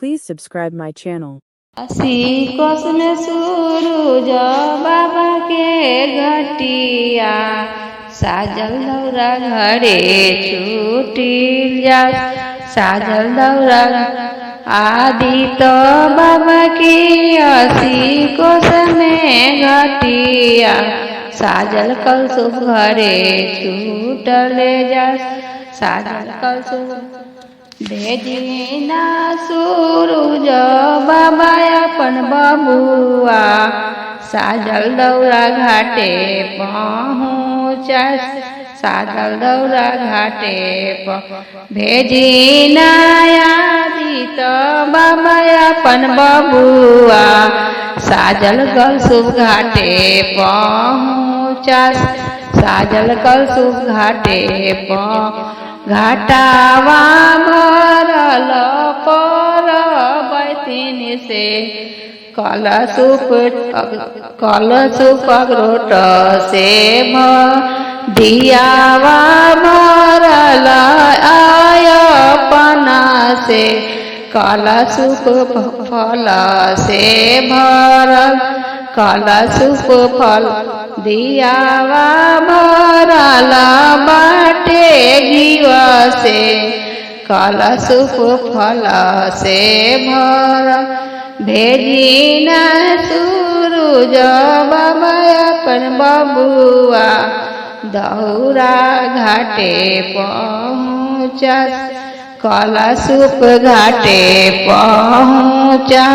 Please subscribe my channel. असी कोस में सूरज बाबा के घटिया साजल दौरा घरे छूटिल जा साजल दौरा आदि तो बाबा की असी कोस में घटिया साजल कलसुप घरे छूटल जा साजल कलसुप भेजिना सूरज बाबा अपन बबुआ साजल दौरा घाटे पहुँचा साजल दौरा घाटे भेजिना आदित बाबा अपन बबुआ साजल कलसुप घाटे पहुँचा साजल कलसुप घाटे घाटावा भरल पर बैतिन से कलसुप अगरोट से दियावा भरल आयपना से कलसुप फल से भरल कलसुप फल दियावा भरल बाटे घीवा से कलसुप फल से भरल भेजिना सूरज बाबा अपन बबुआ दौरा घाटे पहुँचा कलसुप घाटे पहुँचा।